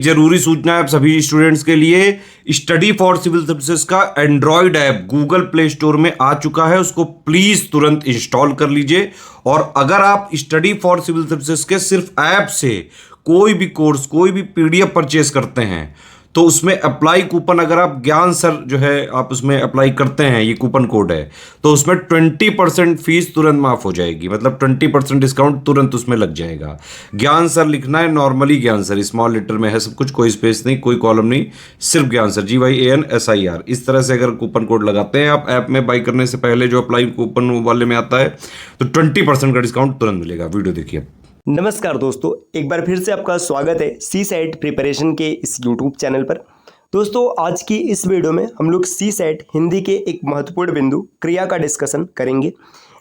जरूरी सूचना है आप सभी स्टूडेंट्स के लिए। स्टडी फॉर सिविल सर्विसेज का Android app Google play store में आ चुका है, उसको प्लीज तुरंत इंस्टॉल कर लीजिए। और अगर आप स्टडी फॉर सिविल सर्विसेज के सिर्फ ऐप से कोई भी कोर्स, कोई भी पीडीएफ परचेस करते हैं तो उसमें अप्लाई कूपन, अगर आप ज्ञान सर जो है आप उसमें अप्लाई करते हैं, ये कूपन कोड है, तो उसमें 20% फीस तुरंत माफ हो जाएगी। मतलब 20% डिस्काउंट तुरंत उसमें लग जाएगा। ज्ञान सर लिखना है, नॉर्मली ज्ञान सर, स्मॉल लेटर में है सब कुछ, कोई स्पेस नहीं, कोई कॉलम नहीं, सिर्फ ज्ञान सर, GYANSIR। इस तरह से अगर कूपन कोड लगाते हैं आप ऐप में बाई करने से पहले, जो अप्लाई कूपन वाले में आता है, तो 20% का डिस्काउंट तुरंत मिलेगा। वीडियो देखिए। नमस्कार दोस्तों, एक बार फिर से आपका स्वागत है सी सेट प्रिपरेशन के इस यूट्यूब चैनल पर। दोस्तों, आज की इस वीडियो में हम लोग सी सेट हिंदी के एक महत्वपूर्ण बिंदु क्रिया का डिस्कशन करेंगे।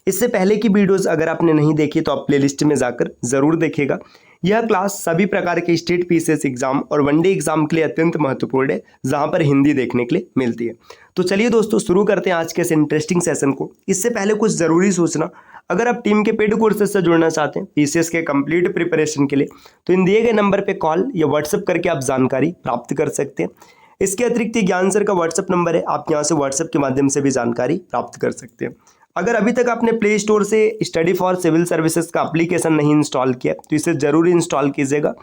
इससे पहले की वीडियोस अगर आपने नहीं देखी तो आप प्लेलिस्ट में जाकर ज़रूर देखिएगा। यह क्लास सभी प्रकार के स्टेट पीसीएस एग्जाम और वनडे एग्जाम के लिए अत्यंत महत्वपूर्ण है, जहां पर हिंदी देखने के लिए मिलती है। तो चलिए दोस्तों, शुरू करते हैं आज के इस इंटरेस्टिंग सेशन को। इससे पहले कुछ ज़रूरी सूचना, अगर आप टीम के पेड कोर्सेज से जुड़ना चाहते हैं पीसीएस के कंप्लीट प्रिपरेशन के लिए, तो इन दिए गए नंबर पे कॉल या व्हाट्सएप करके आप जानकारी प्राप्त कर सकते हैं। इसके अतिरिक्त ज्ञान सर का व्हाट्सएप नंबर है, आप यहाँ से व्हाट्सएप के माध्यम से भी जानकारी प्राप्त कर सकते हैं। अगर अभी तक आपने प्ले स्टोर से स्टडी फॉर सिविल सर्विसेज का एप्लीकेशन नहीं इंस्टॉल किया तो इसे जरूर इंस्टॉल कीजिएगा।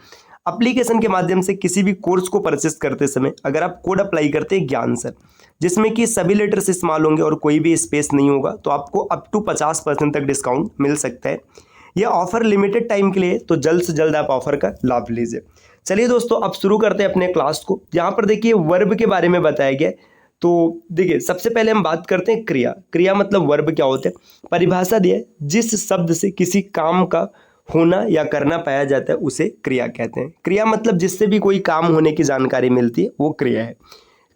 एप्लीकेशन के माध्यम से किसी भी कोर्स को परचेस करते समय अगर आप कोड अप्लाई करते हैं ज्ञान सर, जिसमें कि सभी लेटर्स इस्तेमाल होंगे और कोई भी स्पेस नहीं होगा, तो आपको अप टू 50% तक डिस्काउंट मिल सकता है। यह ऑफर लिमिटेड टाइम के लिए, तो जल्द से जल्द आप ऑफर का लाभ लीजिए। चलिए दोस्तों, अब शुरू करते हैं अपने क्लास को। यहाँ पर देखिए वर्ब के बारे में बताया गया है। तो देखिए, सबसे पहले हम बात करते हैं क्रिया। क्रिया मतलब वर्ब क्या होते हैं। परिभाषा दी है, जिस शब्द से किसी काम का होना या करना पाया जाता है उसे क्रिया कहते हैं। क्रिया मतलब जिससे भी कोई काम होने की जानकारी मिलती है वो क्रिया है।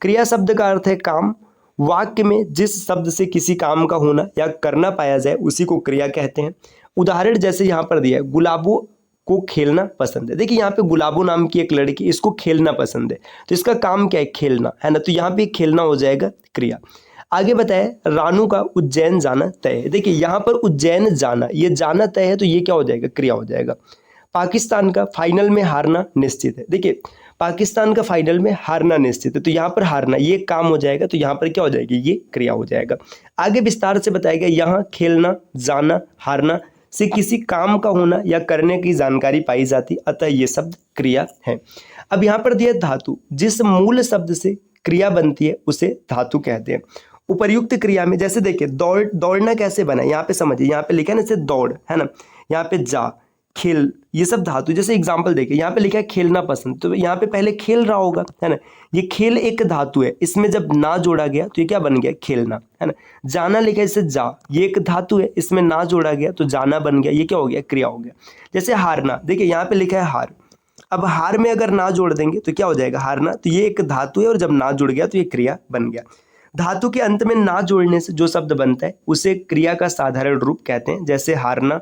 क्रिया शब्द का अर्थ है काम। वाक्य में जिस शब्द से किसी काम का होना या करना पाया जाए उसी को क्रिया कहते हैं। उदाहरण जैसे यहाँ पर दिया है, गुलाबों को खेलना पसंद है। देखिए यहाँ पे गुलाबो नाम की एक लड़की, इसको खेलना पसंद है, तो इसका काम क्या है, खेलना है ना, तो यहाँ पे खेलना हो जाएगा क्रिया। आगे बताए, रानू का उज्जैन जाना तय है। देखिए यहाँ पर उज्जैन जाना, ये जाना तय है, तो ये क्या हो जाएगा, क्रिया हो जाएगा। पाकिस्तान का फाइनल में हारना निश्चित है। देखिए पाकिस्तान का फाइनल में हारना निश्चित है, तो यहाँ पर हारना ये काम हो जाएगा, तो यहाँ पर क्या हो जाएगी, ये क्रिया हो जाएगा। आगे विस्तार से बताया गया, यहाँ खेलना, जाना, हारना से किसी काम का होना या करने की जानकारी पाई जाती, अतः ये शब्द क्रिया है। अब यहाँ पर दिया धातु, जिस मूल शब्द से क्रिया बनती है उसे धातु कहते हैं। उपर्युक्त क्रिया में जैसे देखिए दौड़ना कैसे बना है, यहाँ पे समझिए, यहाँ पे लिखा है ना, जैसे दौड़ है ना, यहाँ पे जा, खेल, ये सब धातु। जैसे एग्जाम्पल देखिए, यहाँ पे लिखा है खेलना पसंद, तो यहाँ पे पहले खेल रहा होगा, है ना, ये खेल एक धातु है, इसमें जब ना जोड़ा गया तो ये क्या बन गया, खेलना, है ना। जाना लिखा है जैसे जा, ये एक धातु है, इसमें ना जोड़ा गया तो जाना बन गया, ये क्या हो गया, क्रिया हो गया। जैसे हारना, देखिए यहाँ पे लिखा है हार, अब हार में अगर ना जोड़ देंगे तो क्या हो जाएगा, हारना, तो ये एक धातु है और जब ना जुड़ गया तो ये क्रिया बन गया। धातु के अंत में ना जोड़ने से जो शब्द बनता है उसे क्रिया का साधारण रूप कहते हैं। जैसे हारना,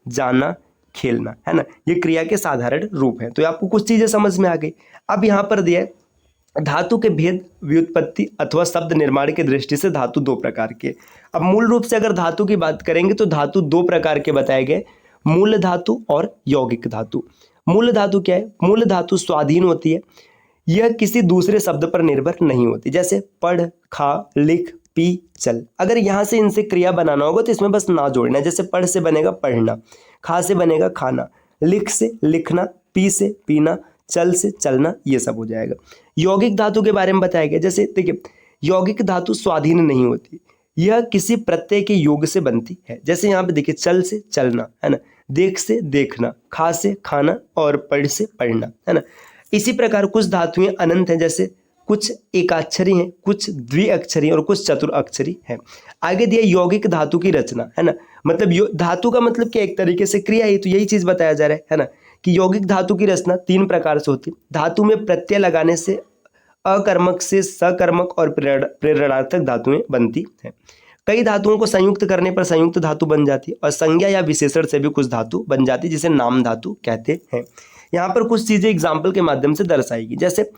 जाना, खेलना, है ना, ये क्रिया के साधारण रूप है। तो आपको कुछ चीजें समझ में आ गई। अब यहाँ पर दिया है, धातु के भेद, व्युत्पत्ति अथवा शब्द निर्माण की दृष्टि से धातु दो प्रकार के। अब मूल रूप से अगर धातु की बात करेंगे तो धातु दो प्रकार के बताए गए, मूल धातु और यौगिक धातु। मूल धातु क्या है, मूल धातु स्वाधीन होती है, यह किसी दूसरे शब्द पर निर्भर नहीं होती। जैसे पढ़, खा, लिख, पी, चल, अगर यहाँ से इनसे क्रिया बनाना होगा तो इसमें बस ना जोड़ना है। जैसे पढ़ से बनेगा पढ़ना, खा से बनेगा खाना, लिख से लिखना, पी से पीना, चल से चलना, ये सब हो जाएगा। यौगिक धातु के बारे में बताया गया, जैसे देखिए यौगिक धातु स्वाधीन नहीं होती, यह किसी प्रत्यय के योग से बनती है। जैसे यहाँ पे देखिए, चल से चलना, है ना, देख से देखना, खा से खाना और पढ़ से पढ़ना, है ना। इसी प्रकार कुछ धातुएं अनंत हैं, जैसे कुछ एकाक्षरी हैं, कुछ द्विअक्षरी और कुछ चतुराक्षरी हैं। आगे दिया यौगिक धातु की रचना, है ना, मतलब धातु का मतलब क्या, एक तरीके से क्रिया ही, तो यही चीज बताया जा रहा है ना, कि यौगिक धातु की रचना तीन प्रकार से होती है। धातु में प्रत्यय लगाने से अकर्मक से सकर्मक और प्रेरणार्थक धातुएं बनती हैं। कई धातुओं को संयुक्त करने पर संयुक्त धातु बन जाती है और संज्ञा या विशेषण से भी कुछ धातु बन जाती है, जिसे नाम धातु कहते हैं। यहाँ पर कुछ चीजें एग्जाम्पल के माध्यम से दर्शाएगी। जैसे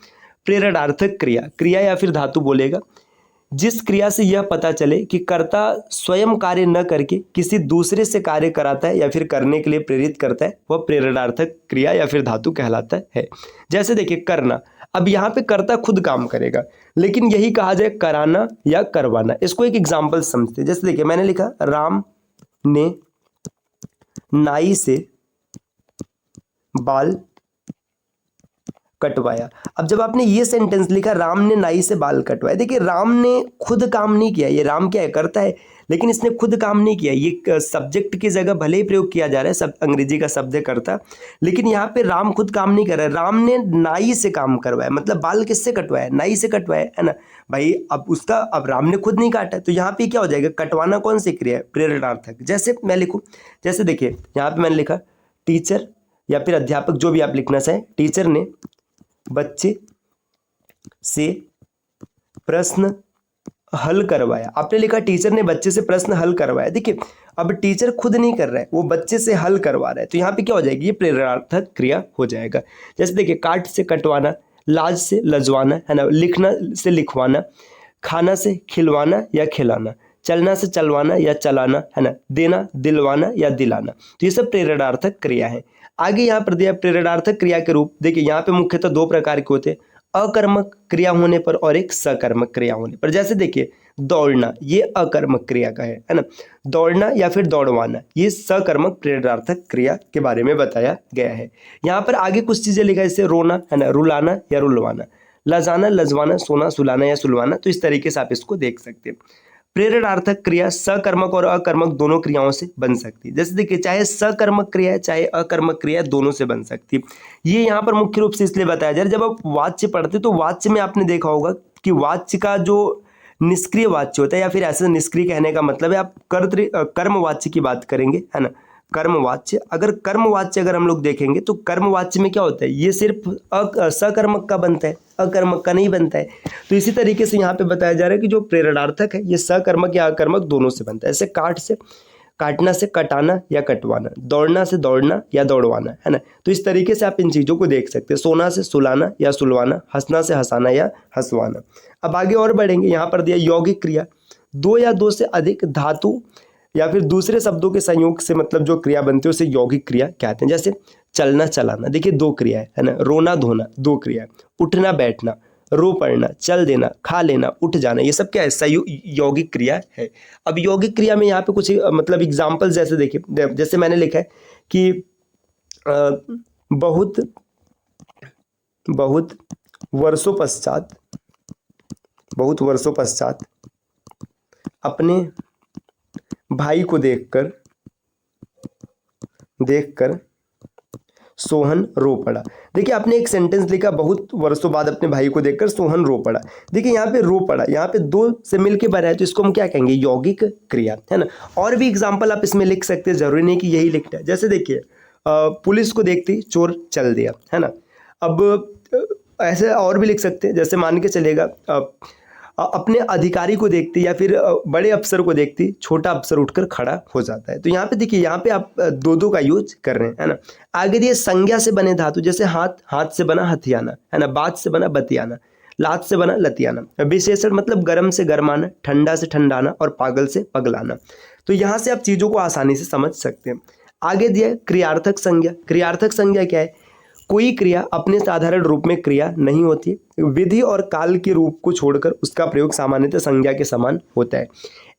प्रेरणार्थक क्रिया, क्रिया या फिर धातु बोलेगा, जिस क्रिया से यह पता चले कि कर्ता स्वयं कार्य न करके किसी दूसरे से कार्य कराता है या फिर करने के लिए प्रेरित करता है, वह प्रेरणार्थक क्रिया या फिर धातु कहलाता है। जैसे देखिए करना, अब यहाँ पे कर्ता खुद काम करेगा, लेकिन यही कहा जाए कराना या करवाना। इसको एक एग्जाम्पल समझते हैं। जैसे देखिए मैंने लिखा राम ने नाई से बाल कटवाया। अब जब आपने ये सेंटेंस लिखा राम ने नाई से बाल कटवाया, देखिए राम ने खुद काम नहीं किया, ये राम क्या है करता है, लेकिन इसने खुद काम नहीं किया। ये सब्जेक्ट की जगह भले ही प्रयोग किया जा रहा है, सब अंग्रेजी का शब्द है करता, लेकिन यहाँ पे राम खुद काम नहीं कर रहा है, राम ने नाई से काम करवाया, मतलब बाल किससे कटवाया, नाई से कटवाया, है ना भाई। अब राम ने खुद नहीं काटा, तो यहाँ पे क्या हो जाएगा, कटवाना कौन सी क्रिया है, प्रेरणार्थक। जैसे मैं लिखूँ, जैसे देखिए यहाँ पे मैंने लिखा टीचर या फिर अध्यापक, जो भी आप लिखना चाहें, टीचर ने बच्चे से प्रश्न हल करवाया। आपने लिखा टीचर ने बच्चे से प्रश्न हल करवाया। देखिए अब टीचर खुद नहीं कर रहा है, वो बच्चे से हल करवा रहा है, तो यहाँ पे क्या हो जाएगी, ये प्रेरणार्थक क्रिया हो जाएगा। जैसे देखिए काट से कटवाना, लाज से लजवाना, है ना, लिखना से लिखवाना, खाना से खिलवाना या खिलाना, चलना से चलवाना या चलाना, है ना, देना दिलवाना या दिलाना। तो ये सब प्रेरणार्थक क्रिया है। आगे यहाँ पर दिया प्रेरणार्थक क्रिया के रूप। देखिए यहाँ पे मुख्यतः दो प्रकार के होते हैं, अकर्मक क्रिया होने पर और एक सकर्मक क्रिया होने पर। जैसे देखिए दौड़ना, ये अकर्मक क्रिया का है ना, दौड़ना या फिर दौड़वाना ये सकर्मक प्रेरणार्थक क्रिया के बारे में बताया गया है। यहाँ पर आगे कुछ चीजें लिखा है, जैसे रोना, है ना, रुलाना या रुलवाना, लजाना लजवाना, सोना सुलाना या सुलवाना। तो इस तरीके से आप इसको देख सकते हैं। प्रेरणार्थक क्रिया सकर्मक और अकर्मक दोनों क्रियाओं से बन सकती है। जैसे देखिए चाहे सकर्मक क्रिया है चाहे अकर्मक क्रिया, दोनों से बन सकती है। ये यहाँ पर मुख्य रूप से इसलिए बताया जा रहा है, जब आप वाच्य पढ़ते तो वाच्य में आपने देखा होगा कि वाच्य का जो निष्क्रिय वाच्य होता है, या फिर ऐसे निष्क्रिय कहने का मतलब है आप कर्मवाच्य की बात करेंगे, है ना, कर्मवाच्य। अगर कर्मवाच्य अगर हम लोग देखेंगे तो कर्मवाच्य में क्या होता है, ये सिर्फ सकर्मक का बनता है, अकर्मक का नहीं बनता है। तो इसी तरीके से यहाँ पे बताया जा रहा है कि जो प्रेरणार्थक है ये सकर्मक या अकर्मक दोनों से बनता है। जैसे काट से काटना से कटाना या कटवाना, दौड़ना से दौड़ना या दौड़वाना, है ना। तो इस तरीके से आप इन चीज़ों को देख सकते हैं। सोना से सुलाना या सुलवाना, हंसना से हंसाना या हंसवाना। अब आगे और बढ़ेंगे, यहाँ पर दिया यौगिक क्रिया, दो या दो से अधिक धातु या फिर दूसरे शब्दों के संयोग से मतलब जो क्रिया बनती है उसे यौगिक क्रिया कहते हैं। जैसे चलना चलाना, देखिए दो क्रिया है ना, रोना धोना दो क्रिया है, उठना बैठना, रो पड़ना, चल देना, खा लेना, उठ जाना, ये सब क्या है, यौगिक क्रिया है। अब यौगिक क्रिया में यहाँ पे कुछ मतलब एग्जाम्पल जैसे देखिए, जैसे मैंने लिखा है कि बहुत वर्षों पश्चात अपने भाई को देखकर सोहन रो पड़ा। देखिए आपने एक सेंटेंस लिखा, बहुत वर्षों बाद अपने भाई को देखकर सोहन रो पड़ा। देखिए यहाँ पे रो पड़ा, यहाँ पे दो से मिलके बना है, तो इसको हम क्या कहेंगे, यौगिक क्रिया, है ना। और भी एग्जाम्पल आप इसमें लिख सकते हैं, जरूरी नहीं कि यही लिखना है। जैसे देखिए पुलिस को देखते ही चोर चल दिया, है ना। अब ऐसे और भी लिख सकते हैं, जैसे मान के चलेगा अपने अधिकारी को देखते या फिर बड़े अफसर को देखते छोटा अफसर उठकर खड़ा हो जाता है। तो यहाँ पे देखिए, यहाँ पे आप दो का यूज कर रहे हैं, है ना। आगे दिए संज्ञा से बने धातु, जैसे हाथ से बना हथियाना, है ना, बात से बना बतियाना, लात से बना लतियाना। विशेषण मतलब गर्म से गरमाना, ठंडा से ठंडाना और पागल से पगलाना। तो यहाँ से आप चीज़ों को आसानी से समझ सकते हैं। आगे दिया क्रियार्थक संज्ञा। क्रियार्थक संज्ञा क्या है, कोई क्रिया अपने साधारण रूप में क्रिया नहीं होती, विधि और काल के रूप को छोड़कर उसका प्रयोग सामान्यतः संज्ञा के समान होता है।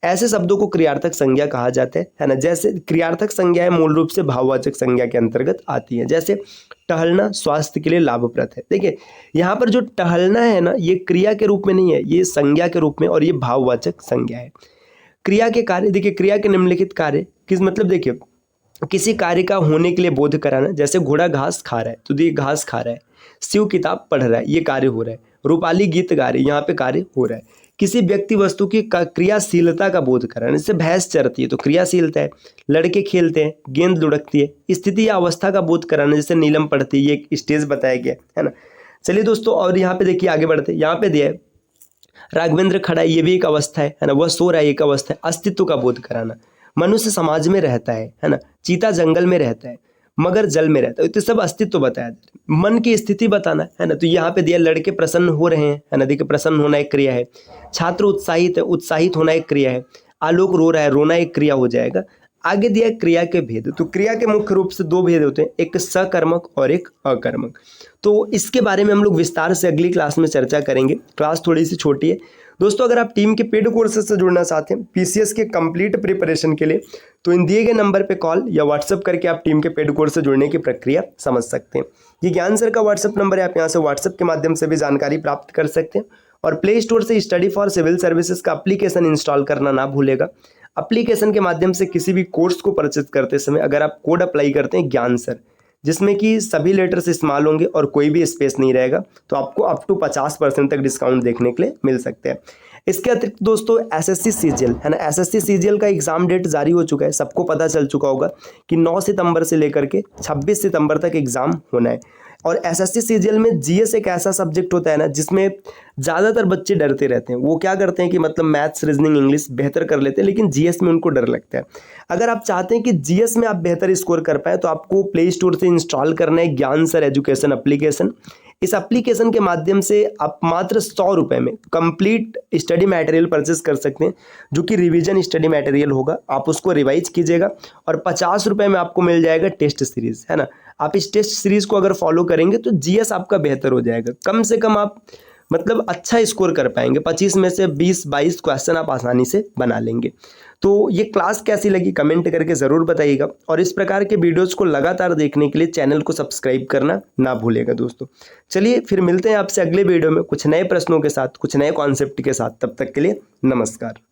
ऐसे शब्दों को क्रियार्थक संज्ञा कहा जाता है ना। जैसे क्रियार्थक संज्ञाएं मूल रूप से भाववाचक संज्ञा के अंतर्गत आती हैं। जैसे टहलना स्वास्थ्य के लिए लाभप्रद है। देखिए यहाँ पर जो टहलना है ना, ये क्रिया के रूप में नहीं है, ये संज्ञा के रूप में, और ये भाववाचक संज्ञा है। क्रिया के कार्य, देखिए क्रिया के निम्नलिखित कार्य किस मतलब, देखिए किसी कार्य का होने के लिए बोध कराना। जैसे घोड़ा घास खा रहा है, तो ये घास खा रहा है। शिव किताब पढ़ रहा है, ये कार्य हो रहा है। रूपाली गीत गा रही है, यहाँ पे कार्य हो रहा है। किसी व्यक्ति वस्तु की क्रियाशीलता का बोध कराना, जैसे भैंस चरती है तो क्रियाशीलता है। लड़के खेलते हैं, गेंद लुढ़कती है, स्थिति या अवस्था का बोध कराना, जैसे नीलम पढ़ती है, ये एक स्टेज बताया गया है ना। चलिए दोस्तों, और यहाँ पे देखिए आगे बढ़ते, यहाँ पे दिया है राघवेंद्र खड़ा है, ये भी एक अवस्था है ना, वह सो रहा है, एक अवस्था है। अस्तित्व का बोध कराना, मनुष्य समाज में रहता है ना। चीता जंगल में रहता है। मगर जल में रहता है। तो सब अस्तित्व बताया जा रहा है। मन की स्थिति बताना है ना, तो यहाँ पे दिया लड़के प्रसन्न हो रहे हैं, है ना, देखिए प्रसन्न होना एक क्रिया है। छात्र उत्साहित है, उत्साहित होना एक क्रिया है। आलोक रो रहा है, रोना एक क्रिया हो जाएगा। आगे दिया क्रिया के भेद, तो क्रिया के मुख्य रूप से दो भेद होते हैं, एक सकर्मक और एक अकर्मक। तो इसके बारे में हम लोग विस्तार से अगली क्लास में चर्चा करेंगे। क्लास थोड़ी सी छोटी है दोस्तों। अगर आप टीम के पेड कोर्सेज से जुड़ना चाहते हैं पीसीएस के कंप्लीट प्रिपरेशन के लिए, तो इन दिए गए नंबर पे कॉल या व्हाट्सअप करके आप टीम के पेड कोर्स से जुड़ने की प्रक्रिया समझ सकते हैं। ये ज्ञान सर का व्हाट्सअप नंबर है, आप यहाँ से व्हाट्सअप के माध्यम से भी जानकारी प्राप्त कर सकते हैं। और प्ले स्टोर से स्टडी फॉर सिविल सर्विसेज का एप्लीकेशन इंस्टॉल करना ना भूलेगा। एप्लीकेशन के माध्यम से किसी भी कोर्स को परचेज करते समय अगर आप कोड अप्लाई करते हैं ज्ञान सर, जिसमें कि सभी लेटर्स इस्तेमाल होंगे और कोई भी स्पेस नहीं रहेगा, तो आपको अप टू 50% तक डिस्काउंट देखने के लिए मिल सकते हैं। इसके अतिरिक्त दोस्तों एसएससी सीजीएल है ना, एसएससी सीजीएल का एग्जाम डेट जारी हो चुका है। सबको पता चल चुका होगा कि 9 सितंबर से लेकर के 26 सितंबर तक एग्जाम होना है। और एसएससी सीजीएल में जीएस एक ऐसा सब्जेक्ट होता है ना जिसमें ज़्यादातर बच्चे डरते रहते हैं। वो क्या करते हैं कि मतलब मैथ्स, रीजनिंग, इंग्लिश बेहतर कर लेते हैं, लेकिन जीएस में उनको डर लगता है। अगर आप चाहते हैं कि जीएस में आप बेहतर स्कोर कर पाए, तो आपको प्ले स्टोर से इंस्टॉल करना है ज्ञान सर एजुकेशन एप्लीकेशन। इस एप्लीकेशन के माध्यम से आप मात्र 100 रुपये में कंप्लीट स्टडी मटेरियल परचेस कर सकते हैं, जो कि रिवीजन स्टडी मटेरियल होगा। आप उसको रिवाइज कीजिएगा और 50 रुपये में आपको मिल जाएगा टेस्ट सीरीज़, है ना। आप इस टेस्ट सीरीज़ को अगर फॉलो करेंगे तो जीएस आपका बेहतर हो जाएगा। कम से कम आप मतलब अच्छा स्कोर कर पाएंगे। 25 में से 20-22 क्वेश्चन आप आसानी से बना लेंगे। तो ये क्लास कैसी लगी कमेंट करके ज़रूर बताइएगा। और इस प्रकार के वीडियोज़ को लगातार देखने के लिए चैनल को सब्सक्राइब करना ना भूलेगा दोस्तों। चलिए फिर मिलते हैं आपसे अगले वीडियो में कुछ नए प्रश्नों के साथ, कुछ नए कॉन्सेप्ट के साथ। तब तक के लिए नमस्कार।